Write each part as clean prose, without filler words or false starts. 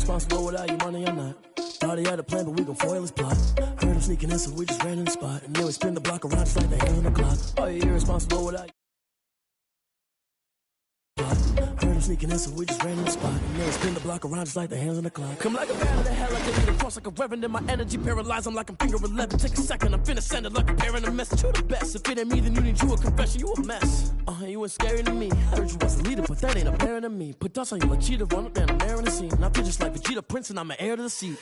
irresponsible without your money or not. Thought he had a plan, but we gon' foil his plot. Heard him sneaking in, so we just ran in the spot. And then we spin the block around just like the hands on the clock. Oh, you irresponsible without Heard him sneaking in, so we just ran in the spot. And then we spin the block around just like the hands on the clock. Come like a bat of the hell, I can beat across like a reverend. And my energy paralyzed, I'm like I'm finger 11. Take a second, I'm finna send it like a parent a message. You the best, if it ain't me, then you need you a confession. You a mess, you ain't scary to me. Heard you was a leader, but that ain't apparent to me. Put dust on you like cheetah, run up down, I'm airing the scene. I feel just like Vegeta Prince, and I'm an heir to the seat.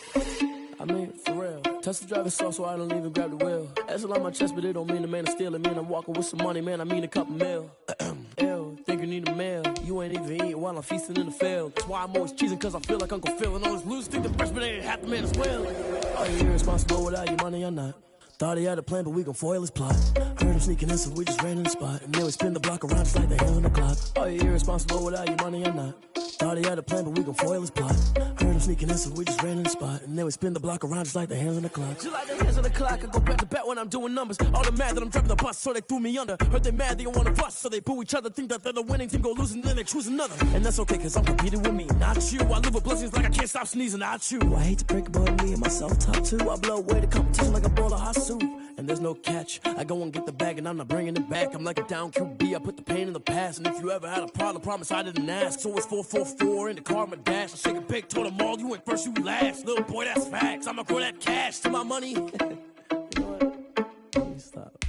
I mean, for real. Touch the driver's soft, so I don't even grab the wheel. That's on my chest, but it don't mean the man is stealing. Man, I'm walking with some money, man, I mean a couple mil. Ew, think you need a meal. You ain't even eating while I'm feasting in the field. That's why I'm always cheesing, cause I feel like Uncle Phil. And all those losers think the freshman ain't half the man as well. Are you irresponsible without your money or not? Thought he had a plan, but we gon' foil his plot. Heard him sneaking in, so we just ran in the spot. And then we spin the block around just like the hands on the clock. Are you irresponsible without your money or not? Thought he had a plan, but we gon' foil his plot. Heard him sneaking in, so we just ran in the spot. And then we spin the block around just like the hands on the clock. Just like the hands on the clock, I go back to back when I'm doing numbers. All the mad that I'm driving the bus, so they threw me under. Heard they mad, they don't wanna bust, so they boo each other. Think that they're the winning team, go losing, then they choose another. And that's okay, cause I'm competing with me, not you. I live with blessings like I can't stop sneezing, not you. I hate to break it, but me and myself top two. I blow away the competition like a bowl of hot soup. And there's no catch. I go and get the bag and I'm not bringing it back. I'm like a down QB, I put the pain in the past. And if you ever had a problem, promise I didn't ask. So it's 444 in the car, my dash. I shake a big, told them all, you went first, you last. Little boy, that's facts. I'ma grow that cash to my money. You know what? Please stop.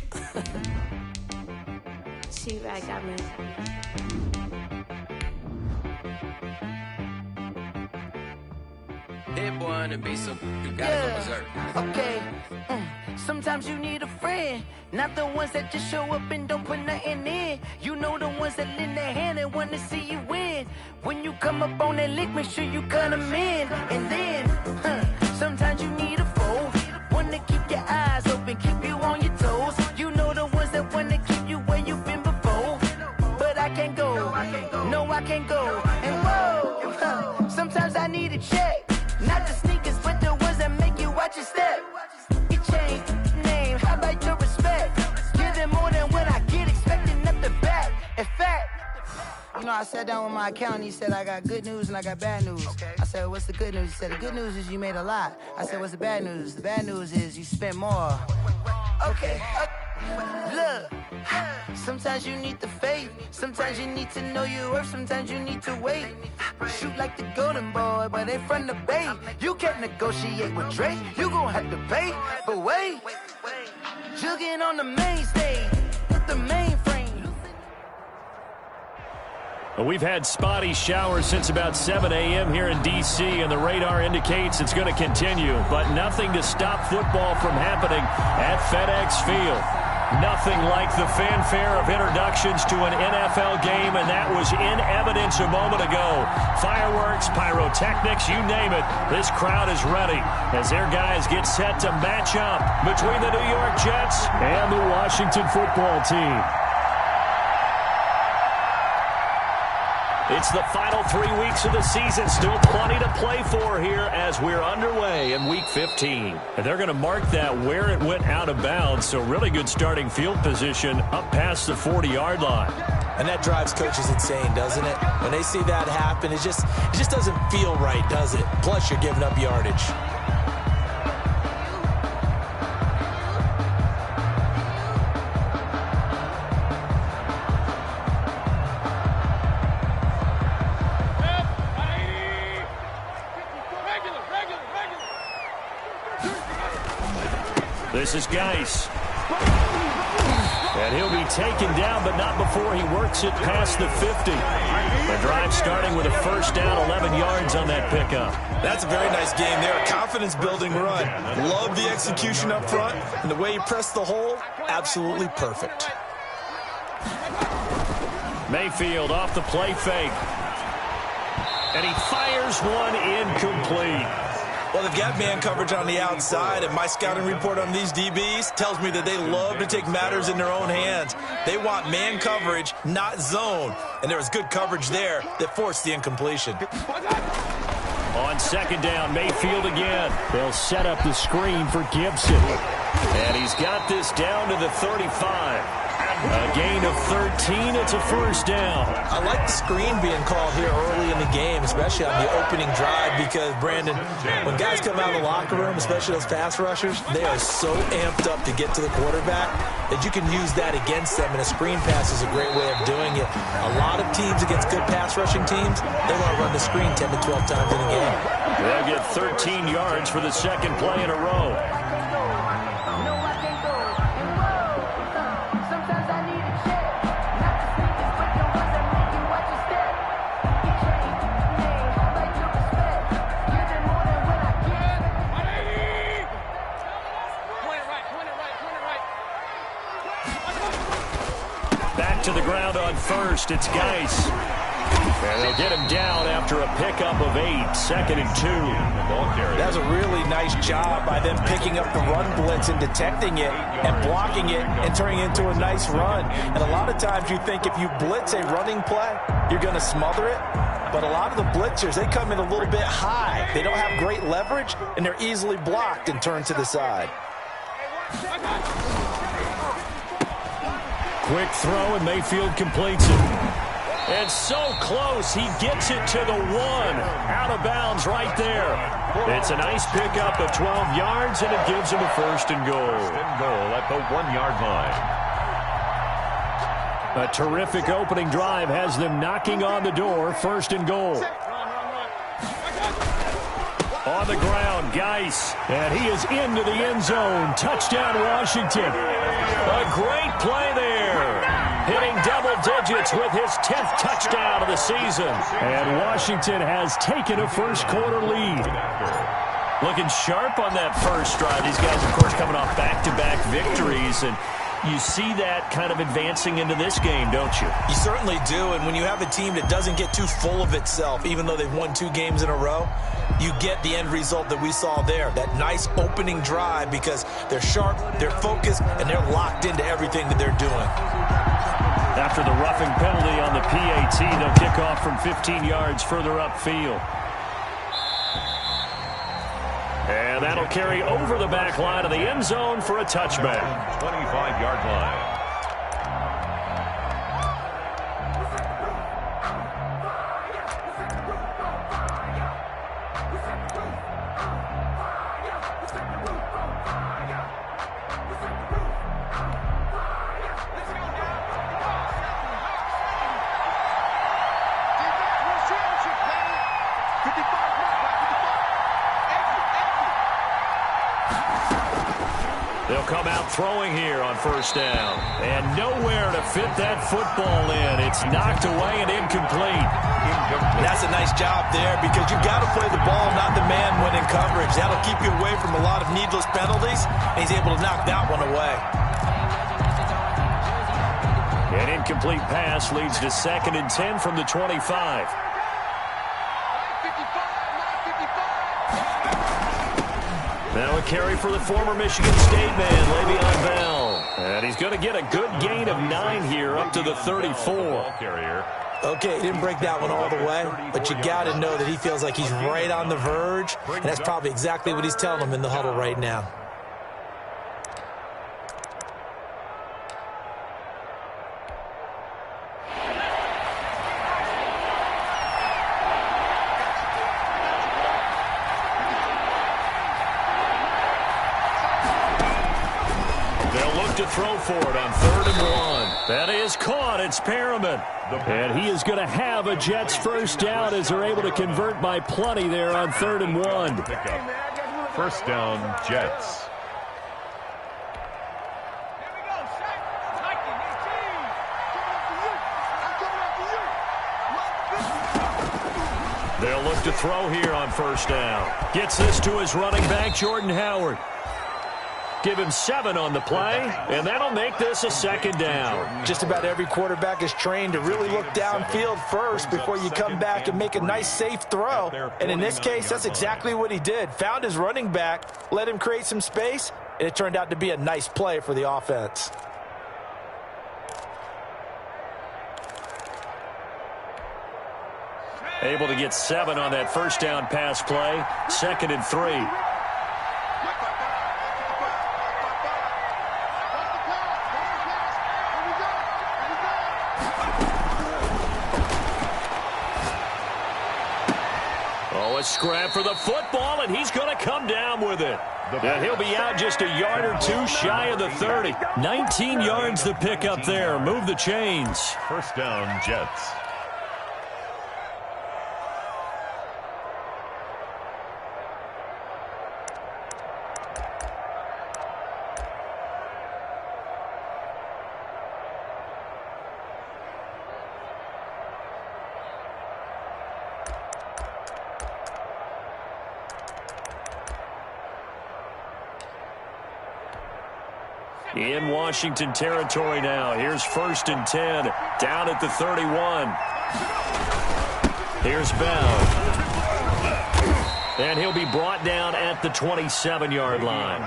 She right, got me. Hit boy on the beat, so you gotta go berserk. Okay. Sometimes you need a friend, not the ones that just show up and don't put nothing in. You know the ones that lend their hand and want to see you win. When you come up on that lick, make sure you cut them in. And then, sometimes you need a foe, one to keep your eyes open, keep you on your toes. You know the ones that want to keep you where you've been before. But I can't go, no I can't go. And whoa, sometimes I need a check. Not the sneakers, but the ones that make you watch your step. You change name, how about your respect? Give them more than what I get, expecting up the back. In fact, you know, I sat down with my accountant, he said I got good news and I got bad news. Okay. I said, what's the good news? He said, the good news is you made a lot. I said, what's the bad news? The bad news is you spent more. Okay. Look, sometimes you need the faith, sometimes you need to know your worth, sometimes you need to wait. Shoot like the golden boy, but they from the bay. You can't negotiate with Drake, you gon' have to pay. But wait, jugging on the main stage with the mainframe. Well, we've had spotty showers since about 7 a.m. here in D.C., and the radar indicates it's going to continue. But nothing to stop football from happening at FedEx Field. Nothing like the fanfare of introductions to an NFL game, and that was in evidence a moment ago. Fireworks, pyrotechnics, you name it. This crowd is ready as their guys get set to match up between the New York Jets and the Washington football team. It's the final 3 weeks of the season. Still plenty to play for here as we're underway in Week 15. And they're going to mark that where it went out of bounds. So really good starting field position up past the 40-yard line. And that drives coaches insane, doesn't it? When they see that happen, it just doesn't feel right, does it? Plus, you're giving up yardage. This is Geis. And he'll be taken down, but not before he works it past the 50. The drive starting with a first down, 11 yards on that pickup. That's a very nice game there. A confidence-building run. Love the execution up front. And the way he pressed the hole, absolutely perfect. Mayfield off the play fake. And he fires one incomplete. Well, they've got man coverage on the outside, and my scouting report on these DBs tells me that they love to take matters in their own hands. They want man coverage, not zone. And there was good coverage there that forced the incompletion. On second down, Mayfield again. They'll set up the screen for Gibson. And he's got this down to the 35. A gain of 13. It's a first down. I like the screen being called here early in the game, especially on the opening drive, because, Brandon, when guys come out of the locker room, especially those pass rushers, they are so amped up to get to the quarterback that you can use that against them, and a screen pass is a great way of doing it. A lot of teams against good pass rushing teams, they want to run the screen 10 to 12 times in a game. They'll get 13 yards for the second play in a row. To the ground on first. It's Geis. And they'll get him down after a pickup of 8. 2nd and 2. That was a really nice job by them picking up the run blitz and detecting it and blocking it and turning it into a nice run. And a lot of times you think if you blitz a running play, you're going to smother it. But a lot of the blitzers, they come in a little bit high. They don't have great leverage, and they're easily blocked and turned to the side. Quick throw, and Mayfield completes it. And so close, he gets it to the 1. Out of bounds right there. It's a nice pickup of 12 yards, and it gives him a first and goal. At the 1-yard line. A terrific opening drive has them knocking on the door. First and goal. On the ground, Geis, and he is into the end zone. Touchdown, Washington. A great play there. Hitting double digits with his 10th touchdown of the season. And Washington has taken a first-quarter lead. Looking sharp on that first drive. These guys, of course, coming off back-to-back victories, and you see that kind of advancing into this game, don't you? You certainly do, and when you have a team that doesn't get too full of itself, even though they've won 2 games in a row, you get the end result that we saw there, that nice opening drive, because they're sharp, they're focused, and they're locked into everything that they're doing. After the roughing penalty on the PAT, they'll kick off from 15 yards further upfield. And that'll carry over the back line of the end zone for a touchback. 25-yard line. They'll come out throwing here on first down. And nowhere to fit that football in. It's knocked away and incomplete. That's a nice job there, because you've got to play the ball, not the man when in coverage. That'll keep you away from a lot of needless penalties, and he's able to knock that one away. An incomplete pass leads to 2nd and 10 from the 25. Now a carry for the former Michigan State man, Le'Veon Bell. And he's going to get a good gain of 9 here up to the 34. Okay, he didn't break that one all the way, but you got to know that he feels like he's right on the verge, and that's probably exactly what he's telling him in the huddle right now. To throw for it on 3rd and 1. That is caught. It's Perriman. And he is going to have a Jets first down as they're able to convert by plenty there on 3rd and 1. First down, Jets. They'll look to throw here on first down. Gets this to his running back, Jordan Howard. Give him 7 on the play, and that'll make this a 2nd down. Just about every quarterback is trained to really look downfield first before you come back and make a nice, safe throw. And in this case, that's exactly what he did. Found his running back, let him create some space, and it turned out to be a nice play for the offense. Able to get 7 on that first down pass play. 2nd and 3. Oh, a scrap for the football, and he's going to come down with it. And he'll be out just a yard or two shy of the 30. 19 yards to pick up there. Move the chains. First down, Jets. In Washington territory now. Here's 1st and 10. Down at the 31. Here's Bell. And he'll be brought down at the 27-yard line.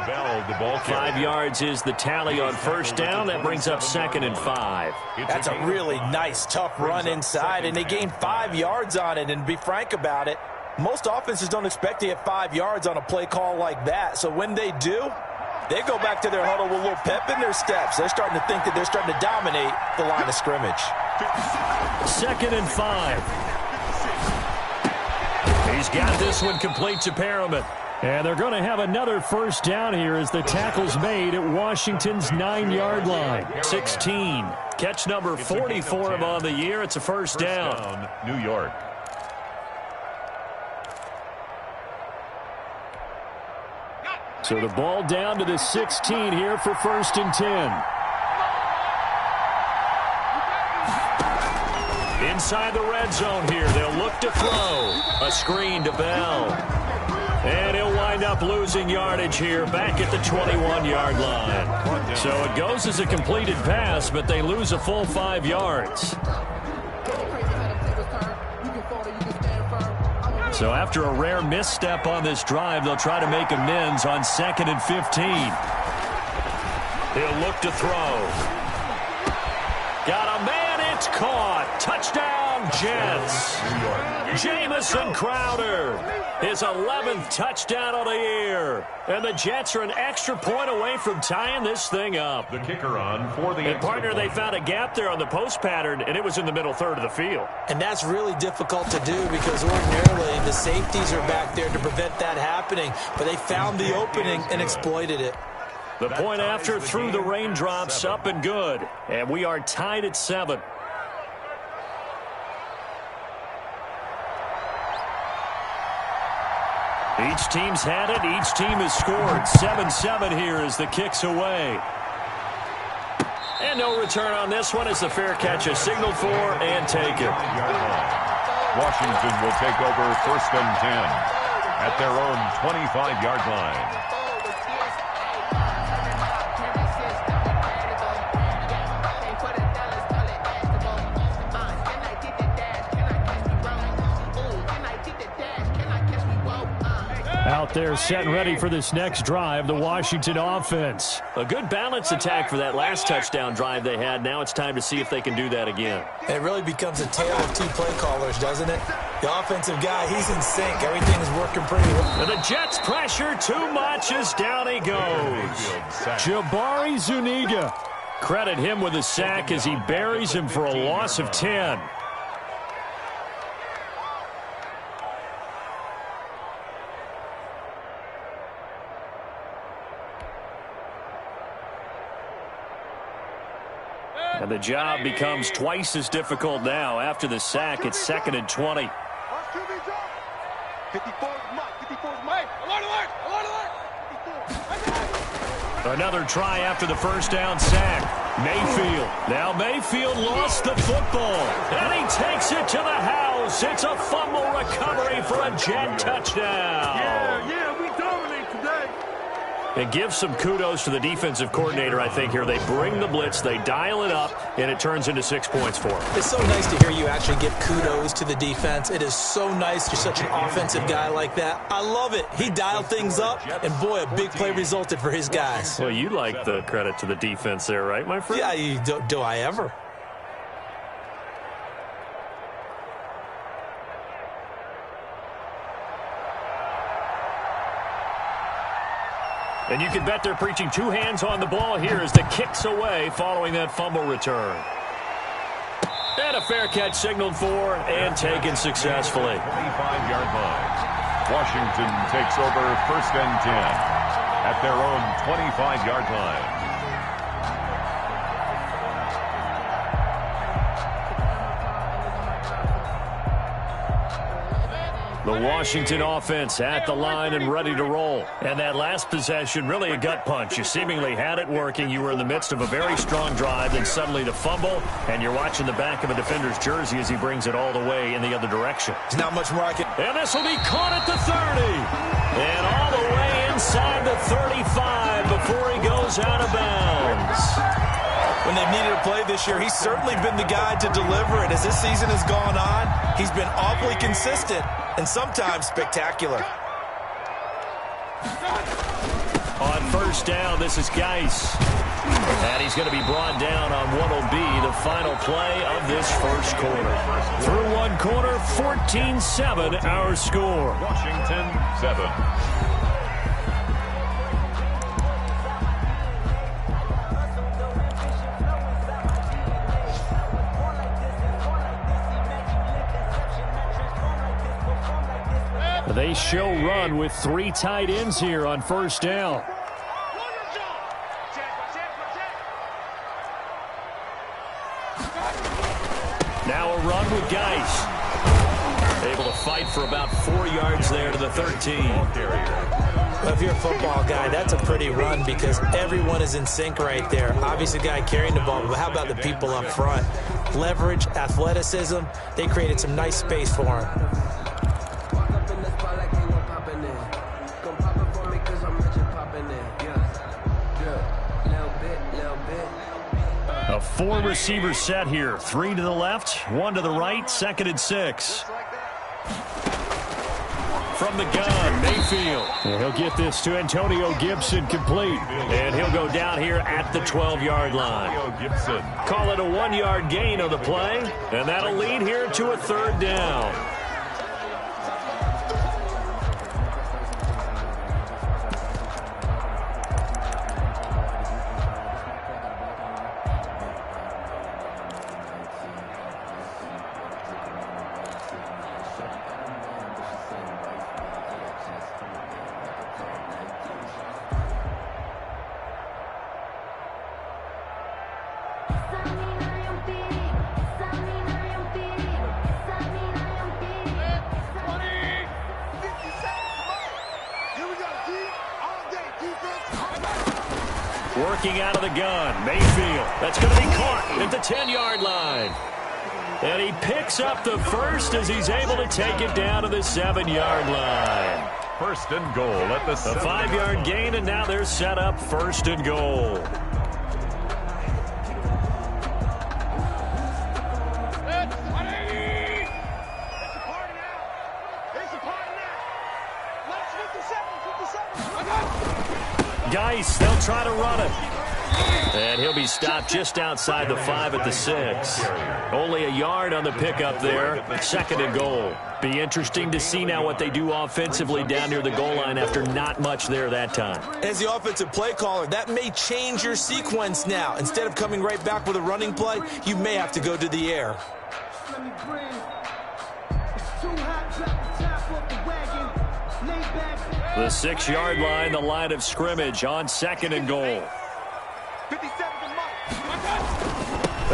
5 yards is the tally on 1st down. That brings up 2nd and 5. That's a really nice, tough run inside, and they gained 5 yards on it. And to be frank about it, most offenses don't expect to get 5 yards on a play call like that. So when they do, they go back to their huddle with a little pep in their steps. They're starting to think that they're starting to dominate the line of scrimmage. 2nd and 5. He's got this one complete to Perriman. And they're going to have another 1st down here as the tackle's made at Washington's 9-yard line. 16. Catch number 40 for him on the year. It's a 1st down. New York. So the ball down to the 16 here for 1st and 10. Inside the red zone here. They'll look to throw. A screen to Bell. And he'll wind up losing yardage here back at the 21-yard line. So it goes as a completed pass, but they lose a full 5 yards. So after a rare misstep on this drive, they'll try to make amends on 2nd and 15. He'll look to throw. Got a man, it's caught. Touchdown, Jets. Jamison Crowder, his 11th touchdown of the year. And the Jets are an extra point away from tying this thing up. The kicker on for the partner, they found a gap there on the post pattern, and it was in the middle third of the field. And that's really difficult to do because ordinarily the safeties are back there to prevent that happening. But they found the opening and exploited it. The point after through the raindrops, up and good. And we are tied at 7. Each team's had it. Each team has scored. 7-7 here as the kick's away. And no return on this one as the fair catch is signaled for and taken. Washington will take over 1st and 10 at their own 25-yard line. Out there set and ready for this next drive, the Washington offense. A good balanced attack for that last touchdown drive they had. Now it's time to see if they can do that again. It really becomes a tale of two play callers, doesn't it? The offensive guy, he's in sync. Everything's working pretty well. And the Jets pressure too much as down he goes. Jabari Zuniga. Credit him with a sack as he buries him for a loss of 10. And the job becomes twice as difficult now. After the sack, it's 2nd and 20. Another try after the 1st down sack. Mayfield. Now Mayfield lost the football. And he takes it to the house. It's a fumble recovery for a Jet touchdown. Yeah, we dominate today. And give some kudos to the defensive coordinator, I think, here. They bring the blitz, they dial it up, and it turns into 6 points for them. It's so nice to hear you actually give kudos to the defense. It is so nice you're such an offensive guy like that. I love it. He dialed things up, and boy, a big play resulted for his guys. Well, you like the credit to the defense there, right, my friend? Yeah, do I ever? And you can bet they're preaching two hands on the ball here as the kick's away following that fumble return. And a fair catch signaled for and taken successfully. 25-yard line. Washington takes over 1st and 10 at their own 25-yard line. The Washington offense at the line and ready to roll. And that last possession, really a gut punch. You seemingly had it working. You were in the midst of a very strong drive, then suddenly the fumble, and you're watching the back of a defender's jersey as he brings it all the way in the other direction. There's not much more I can... And this will be caught at the 30. And all the way inside the 35 before he goes out of bounds. When they've needed a play this year, he's certainly been the guy to deliver it. As this season has gone on, he's been awfully consistent and sometimes spectacular. On 1st down, this is Geis. And he's going to be brought down on what will be the final play of this first quarter. Through one quarter, 14-7 our score. Washington 7. They show run with 3 tight ends here on 1st down. Now a run with Geis. Able to fight for about 4 yards there to the 13. Well, if you're a football guy, that's a pretty run because everyone is in sync right there. Obviously, the guy carrying the ball, but how about the people up front? Leverage, athleticism, they created some nice space for him. A 4-receiver set here. 3 to the left, 1 to the right, 2nd and 6. From the gun, Mayfield. And he'll get this to Antonio Gibson complete. And he'll go down here at the 12-yard line. Gibson. Call it a 1-yard gain on the play. And that'll lead here to a 3rd down. Working out of the gun, Mayfield. That's going to be caught at the 10-yard line. And he picks up the first as he's able to take it down to the 7-yard line. 1st and goal at the 7. A 5-yard gain, and now they're set up 1st and goal. Geis, they'll try to run it. And he'll be stopped just outside the 5 at the 6. Only a yard on the pickup there. 2nd and goal. Be interesting to see now what they do offensively down near the goal line after not much there that time. As the offensive play caller, that may change your sequence now. Instead of coming right back with a running play, you may have to go to the air. The 6-yard line, the line of scrimmage on 2nd and goal.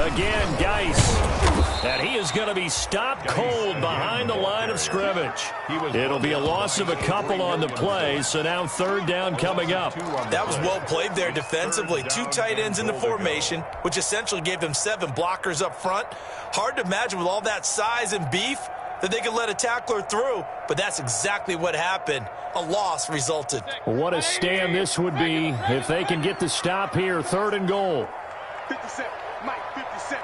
Again, Geis. And he is going to be stopped cold behind the line of scrimmage. It'll be a loss of a couple on the play, so now 3rd down coming up. That was well played there defensively. 2 tight ends in the formation, which essentially gave them 7 blockers up front. Hard to imagine with all that size and beef that they could let a tackler through, but that's exactly what happened. A loss resulted. What a stand this would be if they can get the stop here. 3rd and goal. 57, Mike, 57.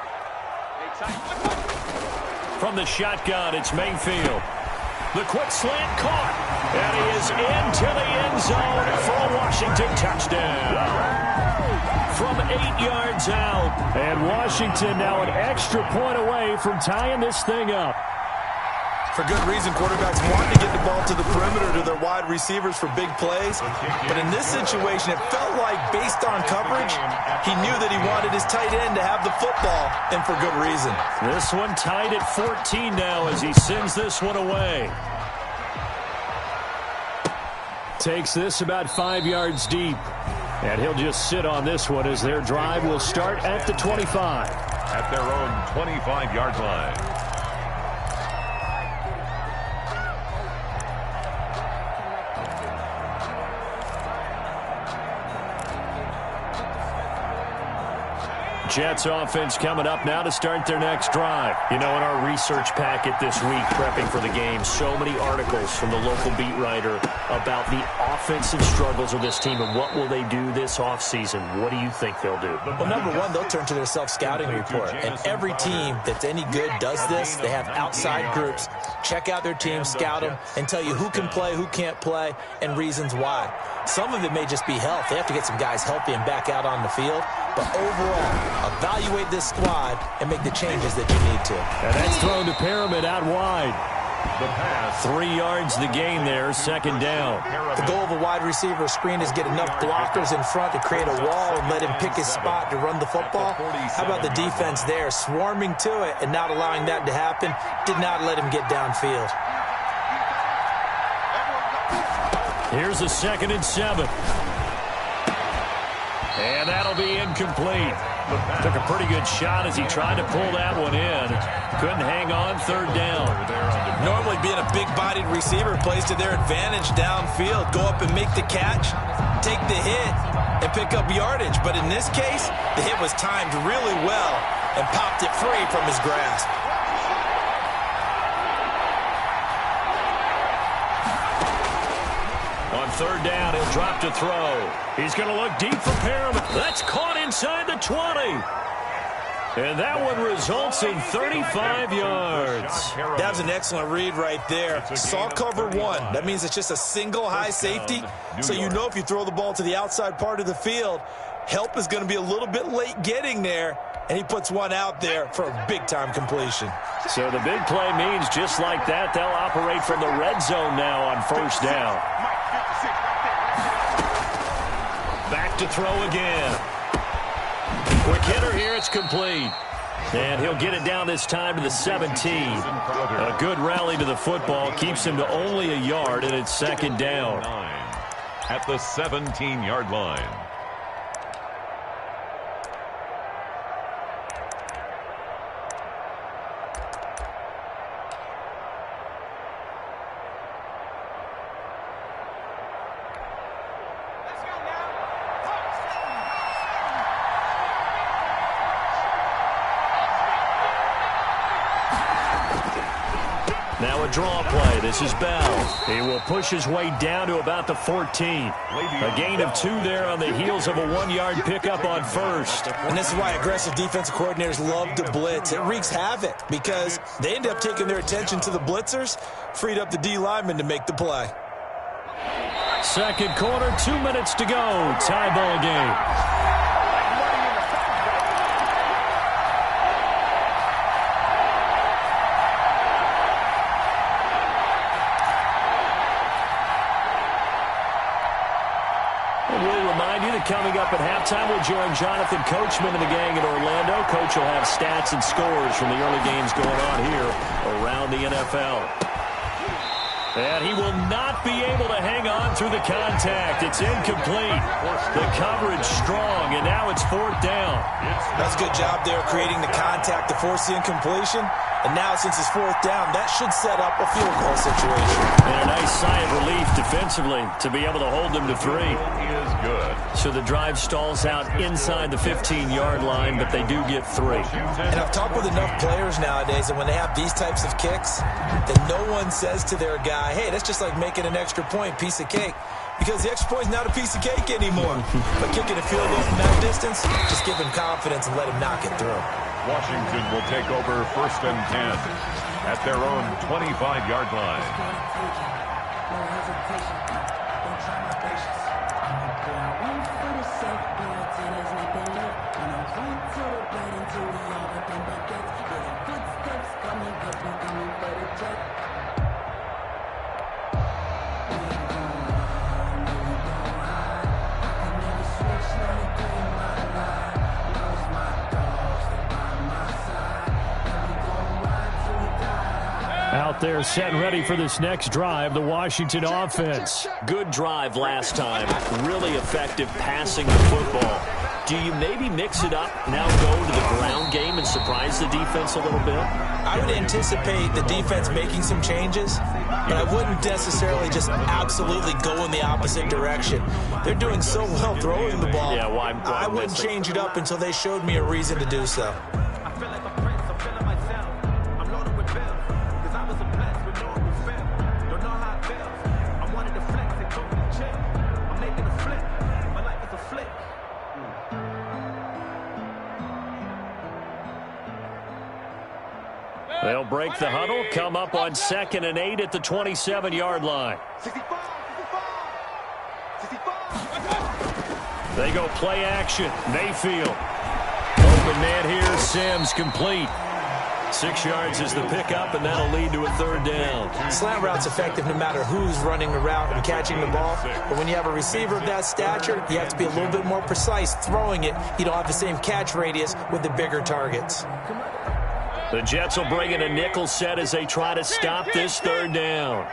From the shotgun, it's Mayfield. The quick slant caught, and he is into the end zone for a Washington touchdown. From 8 yards out, and Washington now an extra point away from tying this thing up. For good reason, quarterbacks want to get the ball to the perimeter to their wide receivers for big plays. But in this situation, it felt like based on coverage, he knew that he wanted his tight end to have the football, and for good reason. This one tied at 14 now as he sends this one away. Takes this about 5 yards deep. And he'll just sit on this one as their drive will start at the 25. At their own 25-yard line. Jets offense coming up now to start their next drive. You know, in our research packet this week, prepping for the game, so many articles from the local beat writer about the offensive struggles of this team and what will they do this offseason. What do you think they'll do? Well, number one, they'll turn to their self-scouting report. And every team that's any good does this. They have outside groups. Check out their team, scout them, and tell you who can play, who can't play, and reasons why. Some of it may just be health. They have to get some guys healthy and back out on the field. But overall, evaluate this squad and make the changes that you need to. And that's thrown to Pyramid out wide. 3 yards the gain there, second down. The goal of a wide receiver screen is get enough blockers in front to create a wall and let him pick his spot to run the football. How about the defense there, swarming to it and not allowing that to happen? Did not let him get downfield. Here's a 2nd and 7. And that'll be incomplete. Took a pretty good shot as he tried to pull that one in. Couldn't hang on, 3rd down. Normally being a big-bodied receiver plays to their advantage downfield. Go up and make the catch, take the hit, and pick up yardage. But in this case, the hit was timed really well and popped it free from his grasp. On 3rd down, he'll drop to throw. He's going to look deep for Pyramid. That's caught inside the 20. And that one results in 35 yards. That was an excellent read right there. Saw cover 1. That means it's just a single high safety. So you know if you throw the ball to the outside part of the field, help is going to be a little bit late getting there. And he puts one out there for a big-time completion. So the big play means just like that, they'll operate from the red zone now on 1st down. Back to throw again. Quick hitter here, it's complete. And he'll get it down this time to the 17. A good rally to the football keeps him to only a yard, and it's 2nd down. At the 17-yard line. Now a draw play. This is Bell. He will push his way down to about the 14. A gain of 2 there on the heels of a 1-yard pickup on 1st. And this is why aggressive defensive coordinators love to blitz. It wreaks havoc because they end up taking their attention to the blitzers, freed up the D lineman to make the play. 2nd quarter, 2 minutes to go. Tie ball game. Coming up at halftime, we'll join Jonathan Coachman and the gang in Orlando. Coach will have stats and scores from the early games going on here around the NFL. And he will not be able to hang on through the contact. It's incomplete. The coverage strong, and now it's 4th down. That's a good job there creating the contact to force the incompletion. And now, since it's 4th down, that should set up a field goal situation. And a nice sigh of relief defensively to be able to hold them to 3. Is good. So the drive stalls out inside the 15-yard line, but they do get 3. And I've talked with enough players nowadays that when they have these types of kicks, then no one says to their guy, hey, that's just like making an extra point, piece of cake. Because the extra point is not a piece of cake anymore. But kicking a field goal from that distance, just give him confidence and let him knock it through. Washington will take over 1st and 10 at their own 25-yard line. They're set and ready for this next drive, the Washington offense. Good drive last time. Really effective passing the football. Do you maybe mix it up, now go to the ground game and surprise the defense a little bit? I would anticipate the defense making some changes, but I wouldn't necessarily just absolutely go in the opposite direction. They're doing so well throwing the ball. Yeah, why I wouldn't change it up until they showed me a reason to do so. They'll break the huddle, come up on 2nd and 8 at the 27-yard line. They go play action. Mayfield. Open man here. Sims complete. 6 yards is the pickup, and that'll lead to a 3rd down. Slant route's effective no matter who's running the route and catching the ball. But when you have a receiver of that stature, you have to be a little bit more precise throwing it. You don't have the same catch radius with the bigger targets. The Jets will bring in a nickel set as they try to stop this 3rd down.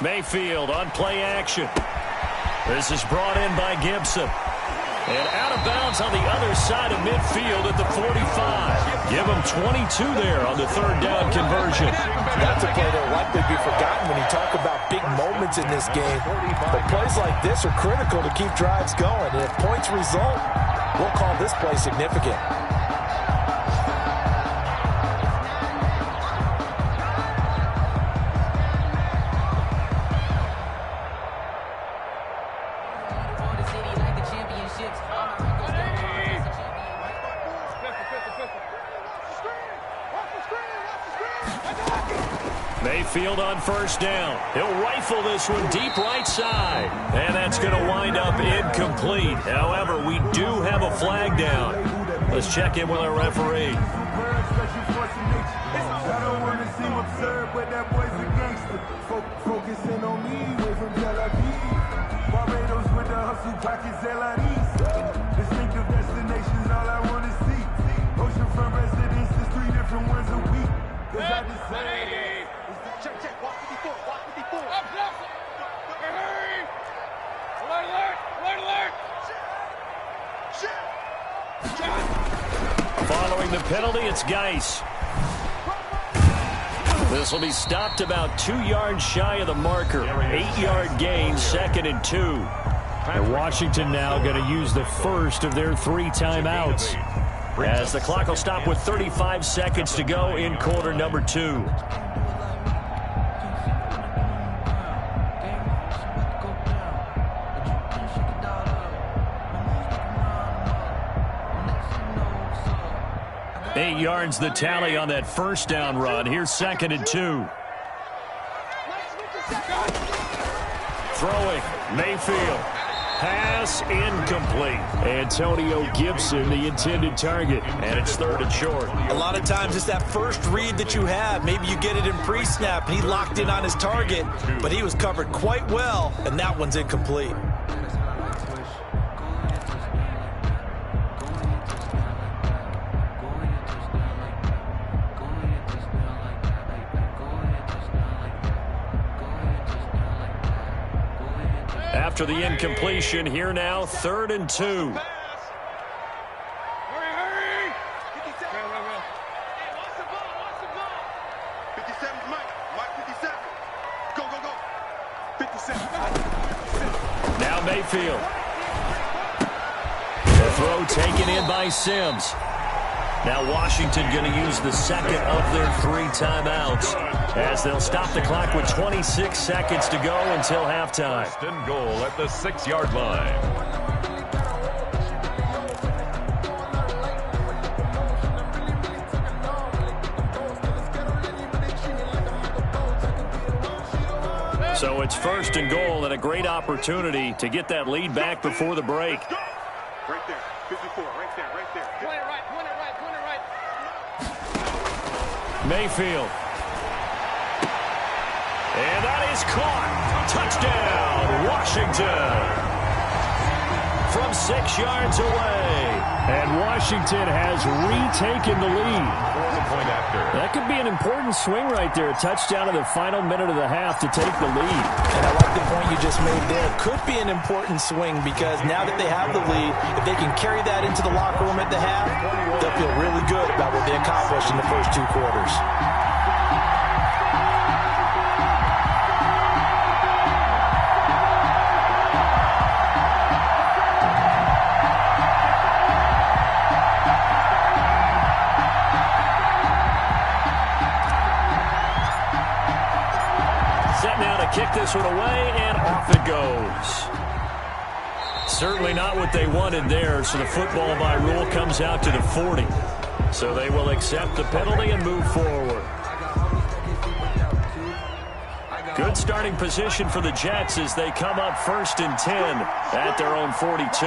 Mayfield on play action. This is brought in by Gibson. And out of bounds on the other side of midfield at the 45. Give him 22 there on the 3rd down conversion. That's a play that will likely be forgotten when you talk about big moments in this game. But plays like this are critical to keep drives going. And if points result, we'll call this play significant. Mayfield on 1st down. He'll rifle this one deep right side. And that's going to wind up incomplete. However, we do have a flag down. Let's check in with our referee. I don't want to seem absurd, but that boy's a gangster. Focusing on me, way from Tel Aviv. Barbados with the hustle, pockets LIDs. Distinctive destinations, all I want to see. Oceanfront residences, 3 different ones a week. Cause I decided. Check, walk 54, walk 54. Up, hurry! Alert! Following the penalty, it's Geis. This will be stopped about 2 yards shy of the marker. 8-yard gain, 2nd and 2. And Washington now going to use the first of their 3 timeouts, as the clock will stop with 35 seconds to go in quarter number 2. Eight yards the tally on that 1st down run. Here's 2nd and 2. Throwing, Mayfield. Pass incomplete. Antonio Gibson, the intended target. And it's 3rd and short. A lot of times it's that first read that you have. Maybe you get it in pre-snap, and he locked in on his target, but he was covered quite well, and that one's incomplete. After the incompletion, here now, 3rd and 2. Hurry! 57's Mike 57. Go. 57. Now Mayfield. The throw taken in by Sims. Now Washington going to use the 2nd of their 3 timeouts, as they'll stop the clock with 26 seconds to go until halftime. 1st and goal at the 6-yard line. So it's 1st and goal, and a great opportunity to get that lead back before the break. Right there, 54, right there. Point it right. Mayfield. And that is caught. Touchdown, Washington. From 6 yards away. And Washington has retaken the lead. Point after. That could be an important swing right there. A touchdown in the final minute of the half to take the lead. And I like the point you just made there. Could be an important swing because now that they have the lead, if they can carry that into the locker room at the half, they'll feel really good about what they accomplished in the first 2 quarters. Kick this one away, and off it goes. Certainly not what they wanted there, so the football by rule comes out to the 40. So they will accept the penalty and move forward. Good starting position for the Jets as they come up 1st and 10 at their own 42.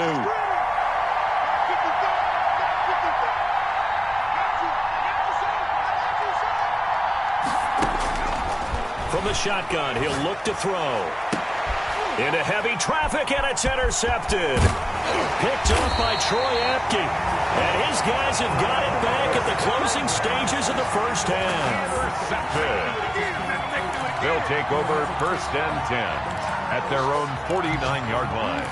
From the shotgun, he'll look to throw. Into heavy traffic, and it's intercepted. Picked off by Troy Apke. And his guys have got it back at the closing stages of the first half. Intercepted. They'll take over 1st and 10 at their own 49-yard line.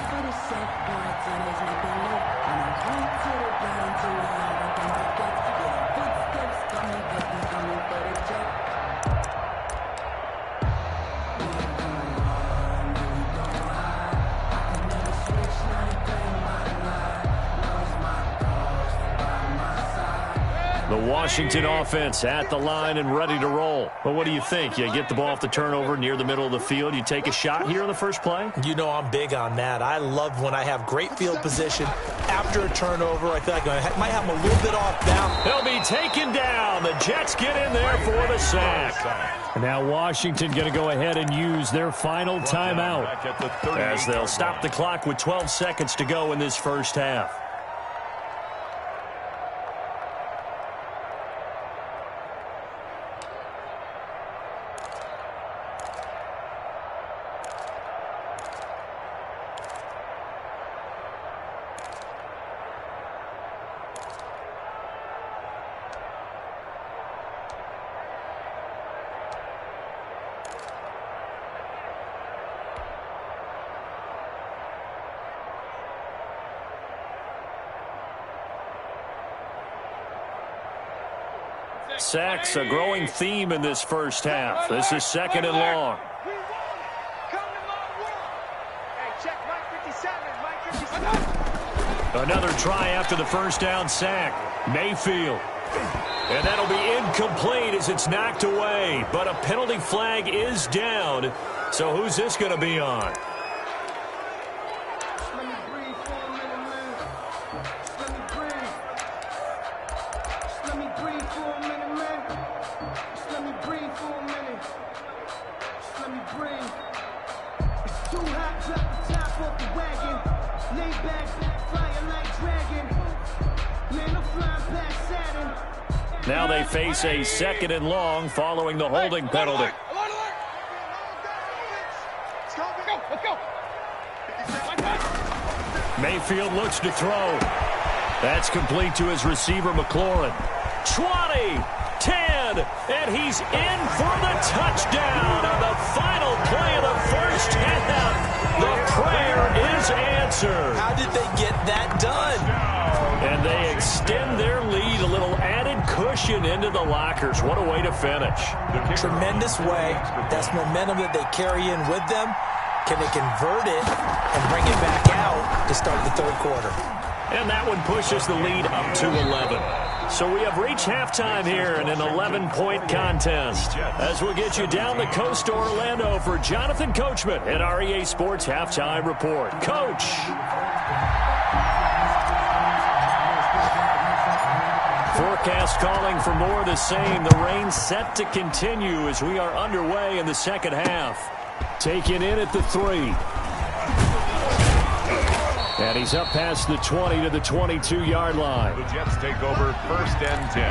The Washington offense at the line and ready to roll. But what do you think? You get the ball off the turnover near the middle of the field. You take a shot here on the first play? You know I'm big on that. I love when I have great field position after a turnover. I feel like I might have them a little bit off balance. He'll be taken down. The Jets get in there for the sack. And now Washington going to go ahead and use their final timeout as they'll stop the clock with 12 seconds to go in this first half. Sacks, a growing theme in this first half. This is 2nd and long. Another try after the first down sack. Mayfield. And that'll be incomplete as it's knocked away. But a penalty flag is down. So who's this going to be on? Now they face a 2nd and long following the holding penalty. Mayfield looks to throw. That's complete to his receiver, McLaurin. 20, 10, and he's in for the touchdown on the final play of the first half. The prayer is answered. How did they get that done? And they extend their lead, a little added cushion into the lockers. What a way to finish. Tremendous way. That's momentum that they carry in with them. Can they convert it and bring it back out to start the 3rd quarter? And that one pushes the lead up to 11. So we have reached halftime here in an 11-point contest. As we'll get you down the coast to Orlando for Jonathan Coachman at REA Sports Halftime Report. Coach. Forecast calling for more of the same. The rain set to continue as we are underway in the second half. Taken in at the 3. And he's up past the 20 to the 22-yard line. The Jets take over 1st and 10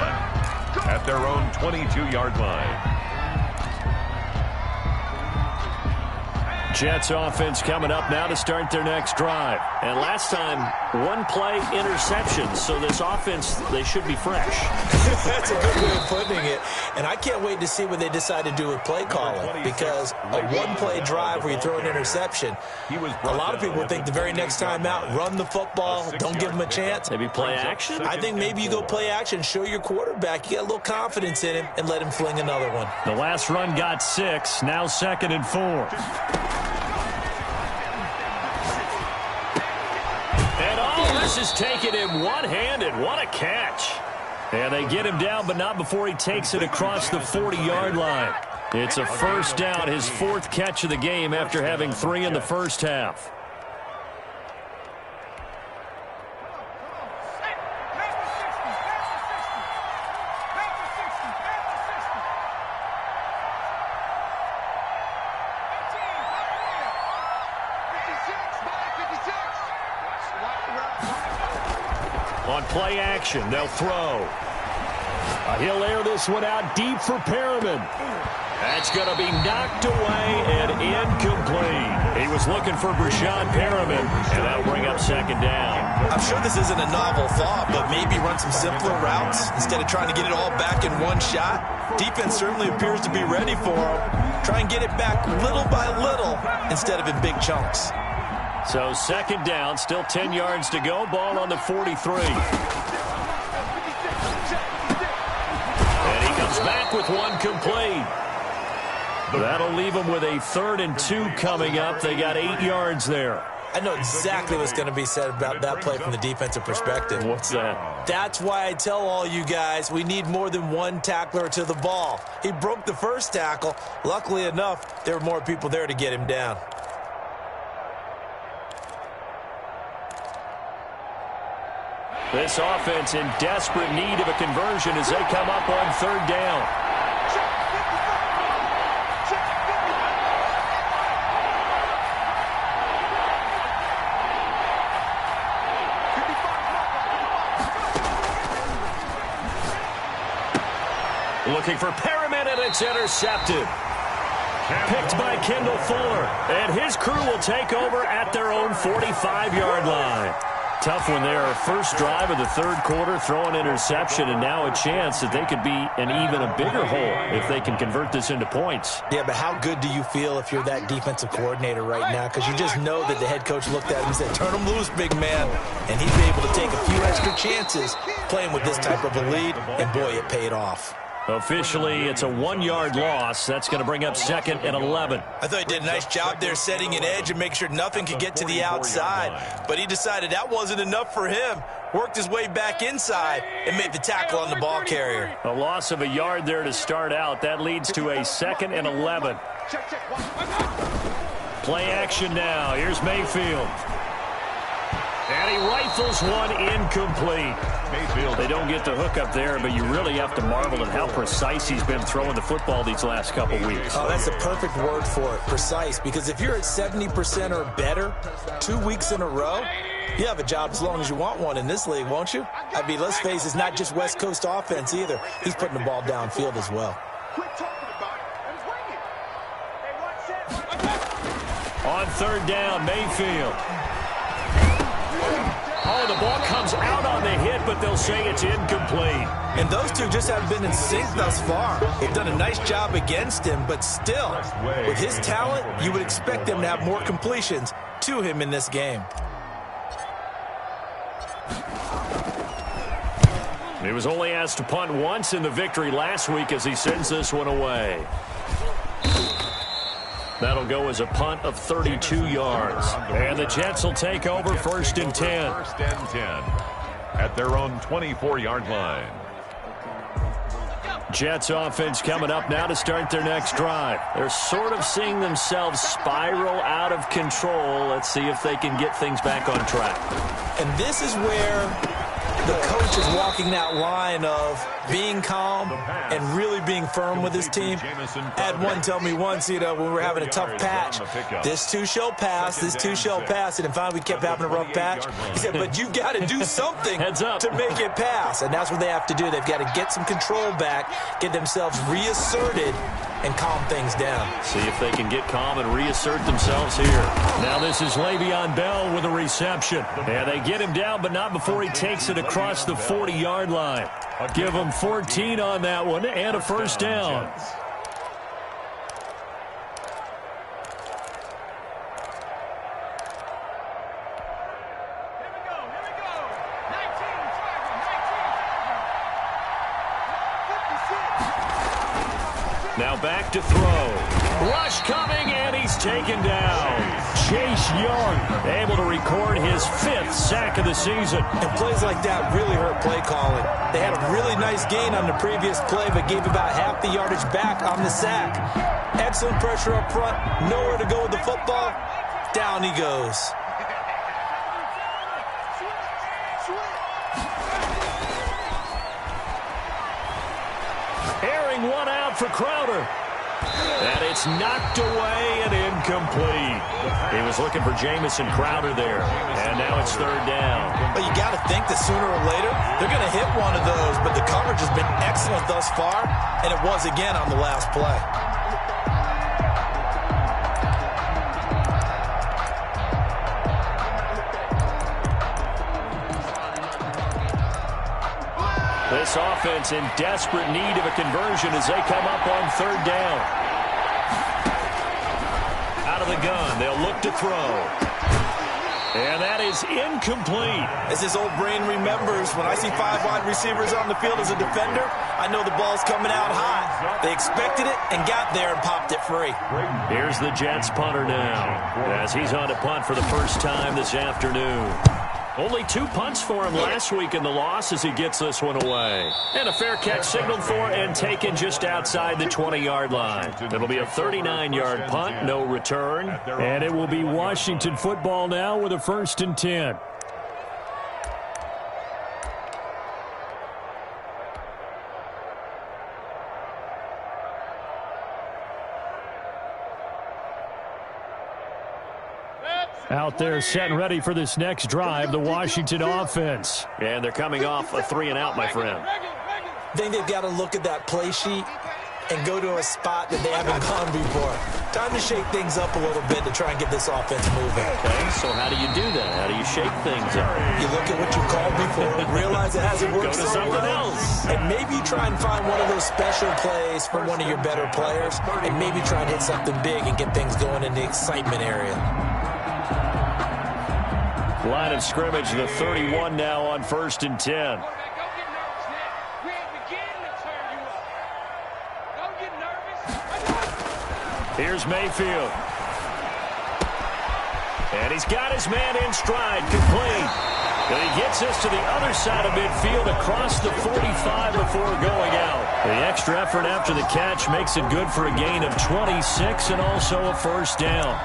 at their own 22-yard line. Jets offense coming up now to start their next drive. And last time, one-play interceptions. So this offense, they should be fresh. That's a good way of putting it. And I can't wait to see what they decide to do with play calling. Because a one-play drive where you throw an interception, a lot of people would think the very next time out, run the football, don't give them a chance. Maybe play action? I think maybe you go play action, show your quarterback you got a little confidence in him, and let him fling another one. The last run got 6, now 2nd and 4. This is taken in one-handed. What a catch. And they get him down, but not before he takes it across the 40-yard line. It's a first down, his 4th catch of the game after having 3 in the first half. On play action, they'll throw. He'll air this one out deep for Perriman. That's going to be knocked away and incomplete. He was looking for Brashad Perriman, and that'll bring up 2nd down. I'm sure this isn't a novel thought, but maybe run some simpler routes instead of trying to get it all back in one shot. Defense certainly appears to be ready for him. Try and get it back little by little instead of in big chunks. So 2nd down, still 10 yards to go. Ball on the 43. And he comes back with one complete. That'll leave him with a 3rd and 2 coming up. They got 8 yards there. I know exactly what's going to be said about that play from the defensive perspective. What's that? That's why I tell all you guys we need more than one tackler to the ball. He broke the first tackle. Luckily enough, there were more people there to get him down. This offense in desperate need of a conversion as they come up on 3rd down. Looking for Perriman, and it's intercepted. Picked by Kendall Fuller, and his crew will take over at their own 45-yard line. Tough one there. First drive of the 3rd quarter, throw an interception, and now a chance that they could be in even a bigger hole if they can convert this into points. Yeah, but how good do you feel if you're that defensive coordinator right now? Because you just know that the head coach looked at him and said, turn him loose, big man. And he's able to take a few extra chances playing with this type of a lead, and boy, it paid off. Officially, it's a 1-yard loss. That's going to bring up 2nd and 11. I thought he did a nice job there setting an edge and make sure nothing could get to the outside. But he decided that wasn't enough for him. Worked his way back inside and made the tackle on the ball carrier. A loss of a yard there to start out. That leads to a 2nd and 11. Play action now. Here's Mayfield. And he rifles one incomplete. They don't get the hook up there, but you really have to marvel at how precise he's been throwing the football these last couple weeks. Oh, that's the perfect word for it, precise, because if you're at 70% or better 2 weeks in a row, you have a job as long as you want one in this league, won't you? I mean, let's face it, it's not just West Coast offense either. He's putting the ball downfield as well. On 3rd down, Mayfield. Oh, the ball comes out on the hit, but they'll say it's incomplete. And those two just haven't been in sync thus far. They've done a nice job against him, but still, with his talent, you would expect them to have more completions to him in this game. He was only asked to punt once in the victory last week as he sends this one away. That'll go as a punt of 32 yards. And the Jets will take over 1st and 10. 1st and 10 at their own 24-yard line. Jets offense coming up now to start their next drive. They're sort of seeing themselves spiral out of control. Let's see if they can get things back on track. And this is where the coach is walking that line of being calm and really being firm with his team. I had one tell me once, when we were having a tough patch, this too shall pass, this too shall pass. And finally we kept having a rough patch. He said, but you've got to do something to make it pass. And that's what they have to do. They've got to get some control back, get themselves reasserted, and calm things down. See if they can get calm and reassert themselves here. Now this is Le'Veon Bell with a reception. And they get him down, but not before he takes it across the 40-yard line. Give him 14 on that one and a first down. Now back to throw. Rush coming, and he's taken down. Chase Young able to record his 5th sack of the season. And plays like that really hurt play calling. They had a really nice gain on the previous play, but gave about half the yardage back on the sack. Excellent pressure up front. Nowhere to go with the football. Down he goes. Airing one out for Crowder. And it's knocked away and incomplete. He was looking for Jamison Crowder there. And now it's 3rd down. But you got to think that sooner or later, they're going to hit one of those. But the coverage has been excellent thus far, and it was again on the last play. This offense in desperate need of a conversion as they come up on 3rd down. Out of the gun, they'll look to throw. And that is incomplete. As his old brain remembers, when I see 5 wide receivers on the field as a defender, I know the ball's coming out hot. They expected it and got there and popped it free. Here's the Jets punter now, as he's on to punt for the first time this afternoon. Only 2 punts for him last week in the loss as he gets this one away. And a fair catch signaled for and taken just outside the 20-yard line. It'll be a 39-yard punt, no return. And it will be Washington football now with a 1st and 10. Out there set and ready for this next drive, the Washington offense. And they're coming off a 3-and-out, my friend. I think they've got to look at that play sheet and go to a spot that they haven't gone before. Time to shake things up a little bit to try and get this offense moving. Okay, so how do you do that? How do you shake things up? You look at what you called before, realize it hasn't worked Go to something else. And maybe try and find one of those special plays from one of your better players, and maybe try and hit something big and get things going in the excitement area. Line of scrimmage, the 31 now on 1st and 10. Here's Mayfield. And he's got his man in stride, complete. And he gets this to the other side of midfield across the 45 before going out. The extra effort after the catch makes it good for a gain of 26 and also a 1st down.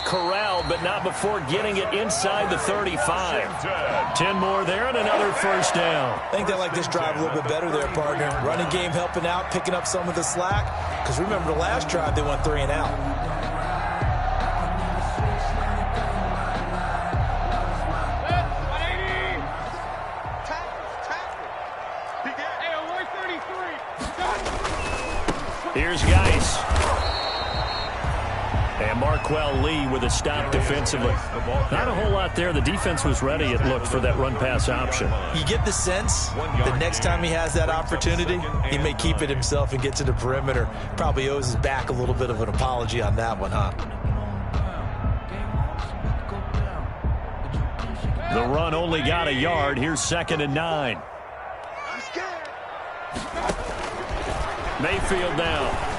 Corralled, but not before getting it inside the 35. 10 more there and another 1st down. I think they like this drive a little bit better there, partner. Running game helping out, picking up some of the slack. Because remember the last drive, they went 3-and-out. Here's Geis. And Marquell Lee with a stop defensively. Not a whole lot there. The defense was ready, it looked, for that run-pass option. You get the sense that next time he has that opportunity, he may keep it himself and get to the perimeter. Probably owes his back a little bit of an apology on that one, huh? The run only got a yard. Here's 2nd and 9. Mayfield now.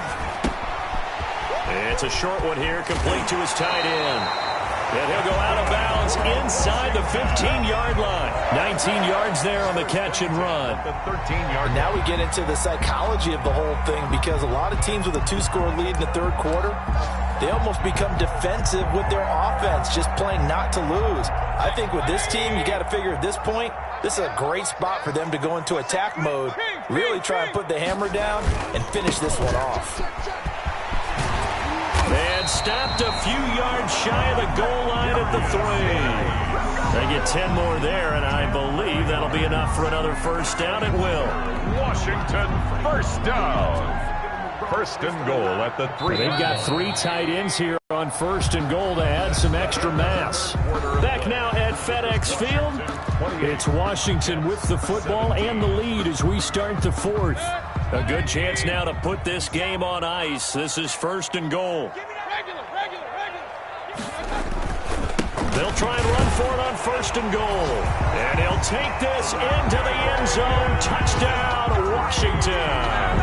It's a short one here, complete to his tight end. And he'll go out of bounds inside the 15-yard line. 19 yards there on the catch and run. Now we get into the psychology of the whole thing, because a lot of teams with a 2-score lead in the 3rd quarter, they almost become defensive with their offense, just playing not to lose. I think with this team, you got to figure at this point, this is a great spot for them to go into attack mode, really try and put the hammer down and finish this one off. And stopped a few yards shy of the goal line at the 3. They get 10 more there, and I believe that'll be enough for another first down. It will. Washington, first down. First and goal at the 3. They've got 3 tight ends here on first and goal to add some extra mass. Back now at FedEx Field. It's Washington with the football and the lead as we start the 4th. A good chance now to put this game on ice. This is first and goal. They'll try and run for it on first and goal. And he'll take this into the end zone. Touchdown, Washington.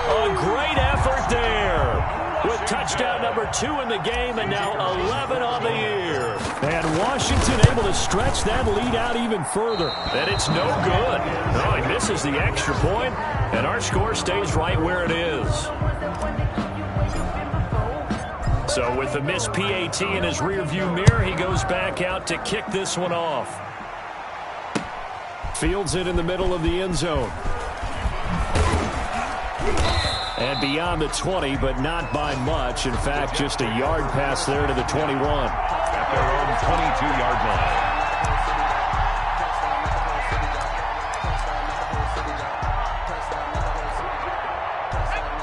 A great effort there. With touchdown number 2 in the game and now 11 on the year. And Washington able to stretch that lead out even further. And it's no good. No, he misses the extra point, and our score stays right where it is. So with the missed PAT in his rearview mirror, he goes back out to kick this one off. Fields it in the middle of the end zone. And beyond the 20, but not by much. In fact, just a yard pass there to the 21. At their own 22-yard line.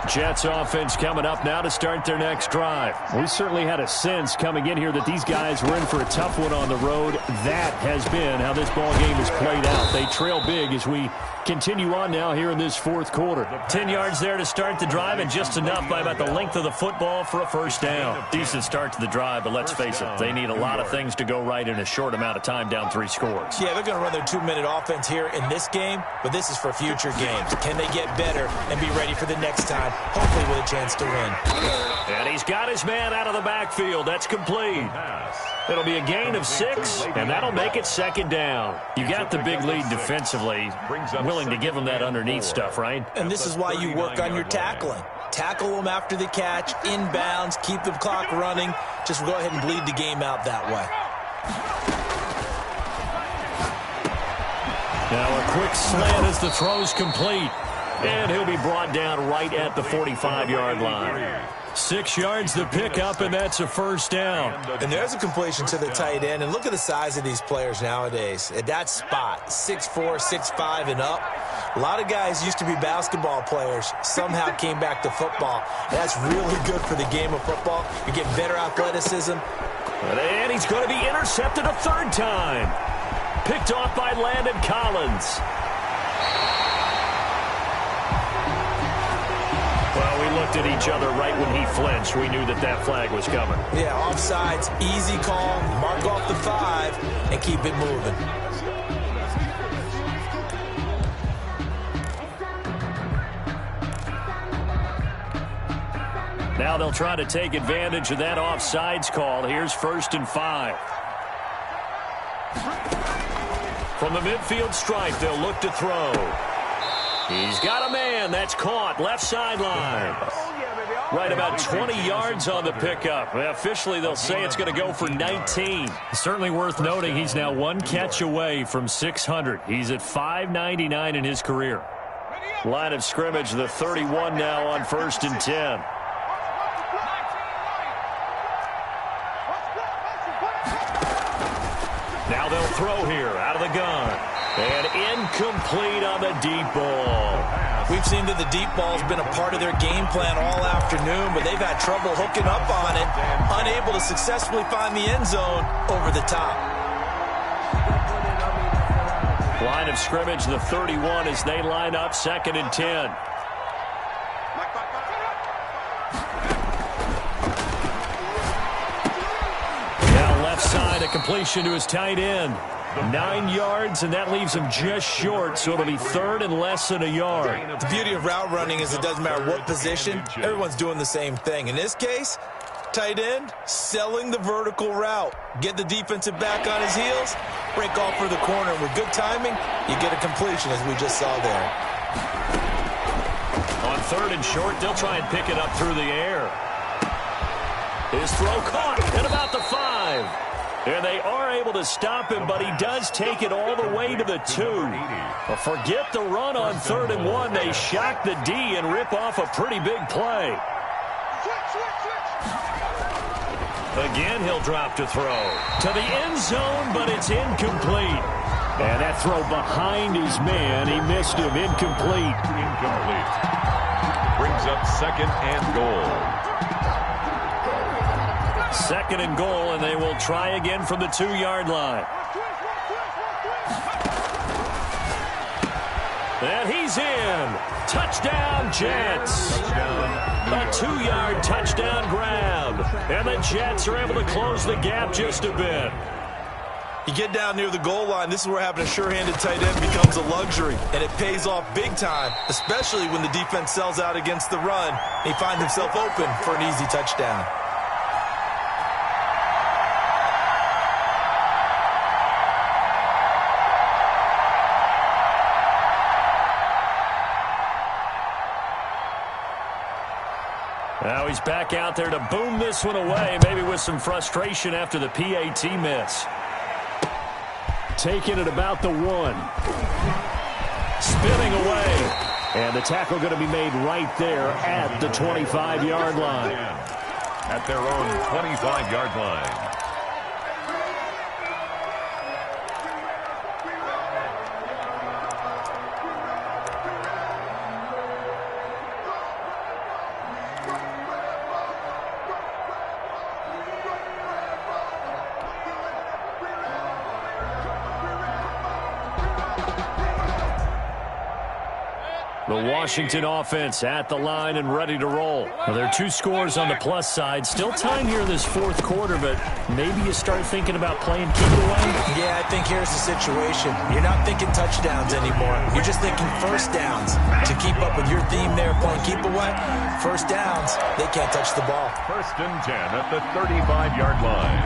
Jets offense coming up now to start their next drive. We certainly had a sense coming in here that these guys were in for a tough one on the road. That has been how this ball game has played out. They trail big as we continue on now here in this 4th quarter. 10 yards there to start the drive, and just enough by about the length of the football for a first down. Decent start to the drive, but let's face it, they need a lot of things to go right in a short amount of time, down 3 scores. Yeah, they're going to run their 2-minute offense here in this game, but this is for future games. Can they get better and be ready for the next time, hopefully with a chance to win? And he's got his man out of the backfield. That's complete. It'll be a gain of 6, and that'll make it second down. You got the big lead defensively. Willing to give them that underneath stuff, right? And this is why you work on your tackling. Tackle them after the catch, inbounds, keep the clock running. Just go ahead and bleed the game out that way. Now a quick slant as the throw's complete. And he'll be brought down right at the 45-yard line. 6 yards the pickup, and that's a first down. And there's a completion to the tight end. And look at the size of these players nowadays. At that spot, 6'4", 6'5", and up. A lot of guys used to be basketball players, somehow came back to football. That's really good for the game of football. You get better athleticism. And he's going to be intercepted a 3rd time. Picked off by Landon Collins. Well, we looked at each other right when he flinched. We knew that that flag was coming. Yeah, offsides, easy call, mark off the 5, and keep it moving. Now they'll try to take advantage of that offsides call. Here's 1st and 5. From the midfield stripe, they'll look to throw. He's got a man. That's caught. Left sideline. Right about 20 yards on the pickup. Officially, they'll say it's going to go for 19. Certainly worth noting he's now 1 catch away from 600. He's at 599 in his career. Line of scrimmage, the 31 now on 1st and 10. Now they'll throw here out of the gun. And incomplete on the deep ball. We've seen that the deep ball's been a part of their game plan all afternoon, but they've had trouble hooking up on it, unable to successfully find the end zone over the top. Line of scrimmage, the 31 as they line up 2nd and 10. Now left side, a completion to his tight end. 9 yards, and that leaves him just short, so it'll be 3rd and less than a yard. The beauty of route running is it doesn't matter what position, everyone's doing the same thing. In this case, tight end, selling the vertical route. Get the defensive back on his heels, break off for the corner. With good timing, you get a completion, as we just saw there. On 3rd and short, they'll try and pick it up through the air. His throw caught at about the 5. And they are able to stop him, but he does take it all the way to the 2. But forget the run on 3rd and 1. They shock the D and rip off a pretty big play. Again, he'll drop to throw. To the end zone, but it's incomplete. And that throw behind his man, he missed him. Incomplete. Incomplete. Brings up 2nd and goal. 2nd and goal, and they will try again from the 2-yard line. And he's in. Touchdown, Jets. A 2-yard touchdown grab. And the Jets are able to close the gap just a bit. You get down near the goal line, this is where having a sure-handed tight end becomes a luxury, and it pays off big time, especially when the defense sells out against the run. He finds himself open for an easy touchdown. Now he's back out there to boom this one away, maybe with some frustration after the PAT miss. Taking it about the 1. Spinning away. And the tackle going to be made right there at the 25-yard line. At their own 25-yard line. The Washington offense at the line and ready to roll. Well, there are 2 scores on the plus side. Still time here in this 4th quarter, but maybe you start thinking about playing keep away? Yeah, I think here's the situation. You're not thinking touchdowns anymore. You're just thinking first downs. To keep up with your theme there, playing keep away, first downs, they can't touch the ball. 1st and 10 at the 35-yard line.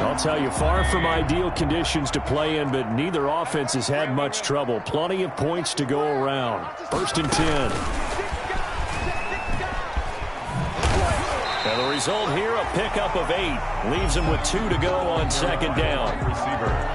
I'll tell you, far from ideal conditions to play in, but neither offense has had much trouble. Plenty of points to go around. 1st and 10. And the result here, a pickup of 8. Leaves them with 2 to go on 2nd down.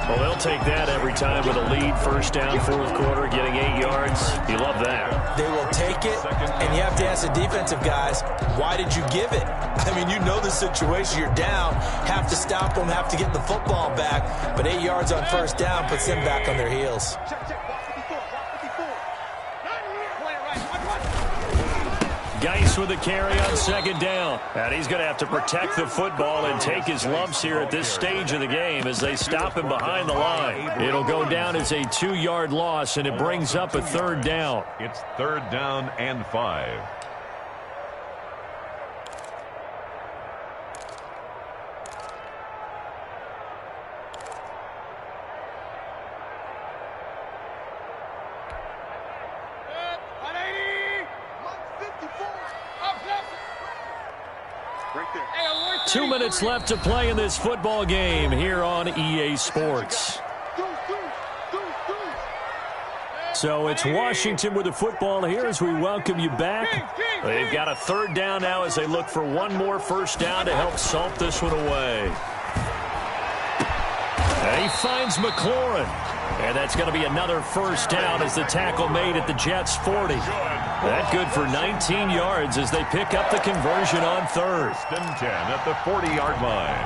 Well, they'll take that every time with a lead. 1st down, 4th quarter, getting 8 yards. You love that. They will take it, and you have to ask the defensive guys, why did you give it? I mean, you know the situation. You're down, have to stop them, have to get the football back. But 8 yards on 1st down puts them back on their heels. Geis with the carry on 2nd down. And he's going to have to protect the football and take his lumps here at this stage of the game as they stop him behind the line. It'll go down as a 2-yard loss, and it brings up a 3rd down. It's 3rd down and 5. Right 2 minutes left to play in this football game here on EA Sports. So it's Washington with the football here as we welcome you back. They've got a 3rd down now as they look for one more 1st down to help salt this one away. And he finds McLaurin. And that's going to be another 1st down as the tackle made at the Jets' 40. That good for 19 yards as they pick up the conversion on 3rd. 1st and 10 at the 40-yard line.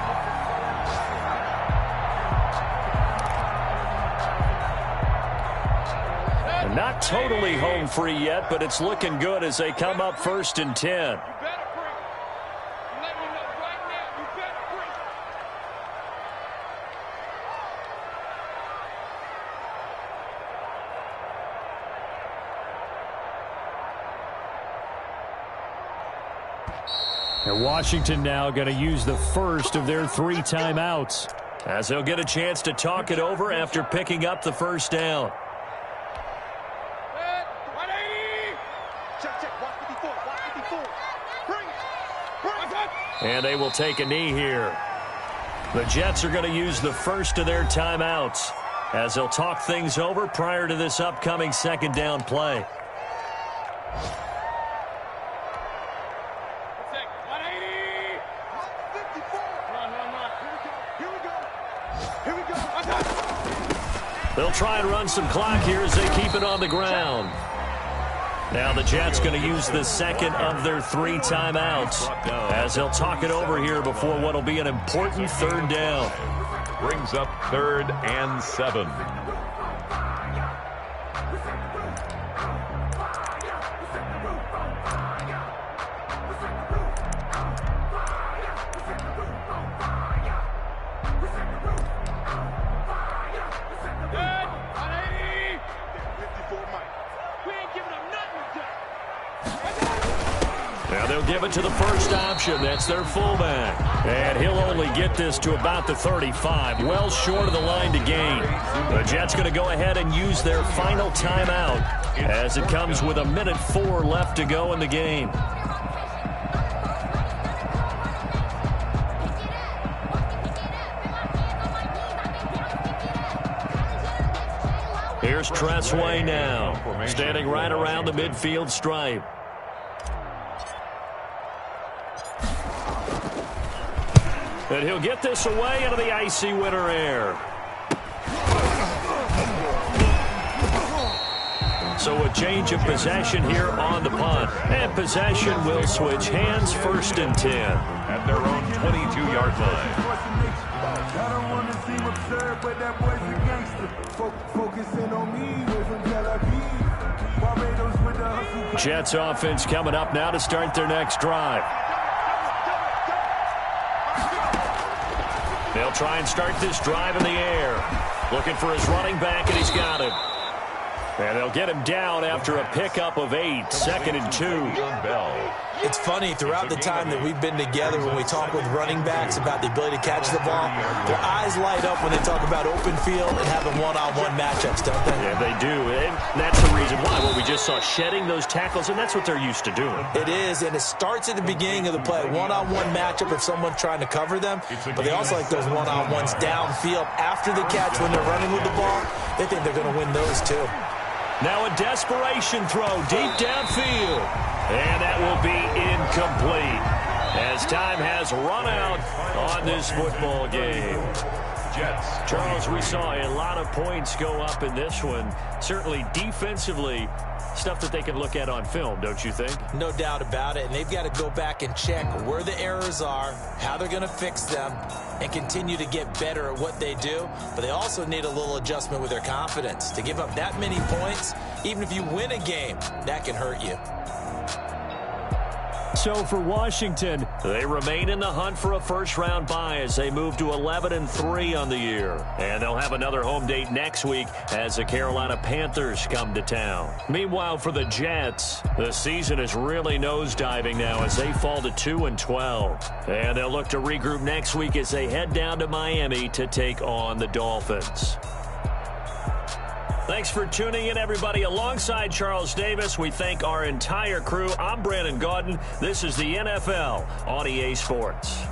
Not totally home free yet, but it's looking good as they come up 1st and 10. And Washington now going to use the first of their 3 timeouts as they'll get a chance to talk it over after picking up the 1st down. And they will take a knee here. The Jets are going to use the first of their timeouts as they'll talk things over prior to this upcoming 2nd down play. They'll try and run some clock here as they keep it on the ground. Now the Jets going to use the second of their 3 timeouts as they'll talk it over here before what will be an important 3rd down. Brings up 3rd and 7. Now they'll give it to the first option. That's their fullback. And he'll only get this to about the 35, well short of the line to gain. The Jets going to go ahead and use their final timeout as it comes with 1:04 left to go in the game. Here's Tressway now, standing right around the midfield stripe. And he'll get this away into the icy winter air. So a change of possession here on the punt. And possession will switch hands, 1st and 10. At their own 22-yard line. I don't want to seem absurd, but that boy's a gangster. Focusing on me, way from Tel Aviv. Barbados with the hustle. Jets offense coming up now to start their next drive. They'll try and start this drive in the air. Looking for his running back, and he's got him. And they'll get him down after a pickup of 8, 2nd and 2. It's funny, throughout the time that we've been together, when we talk with running backs about the ability to catch the ball, their eyes light up when they talk about open field and having one-on-one matchups, don't they? Yeah, they do. And that's the reason why. Well, we just saw shedding those tackles, and that's what they're used to doing. It is, and it starts at the beginning of the play. One-on-one matchup if someone's trying to cover them, but they also like those one-on-ones downfield after the catch when they're running with the ball. They think they're going to win those, too. Now a desperation throw deep downfield. And that will be incomplete as time has run out on this football game. Jets. Charles, we saw a lot of points go up in this one. Certainly defensively, stuff that they can look at on film, don't you think? No doubt about it. And they've got to go back and check where the errors are, how they're going to fix them, and continue to get better at what they do. But they also need a little adjustment with their confidence. To give up that many points, even if you win a game, that can hurt you. So for Washington, they remain in the hunt for a first-round bye as they move to 11-3 on the year. And they'll have another home date next week as the Carolina Panthers come to town. Meanwhile, for the Jets, the season is really nosediving now as they fall to 2-12. And they'll look to regroup next week as they head down to Miami to take on the Dolphins. Thanks for tuning in, everybody. Alongside Charles Davis, we thank our entire crew. I'm Brandon Gaudin. This is the NFL on EA Sports.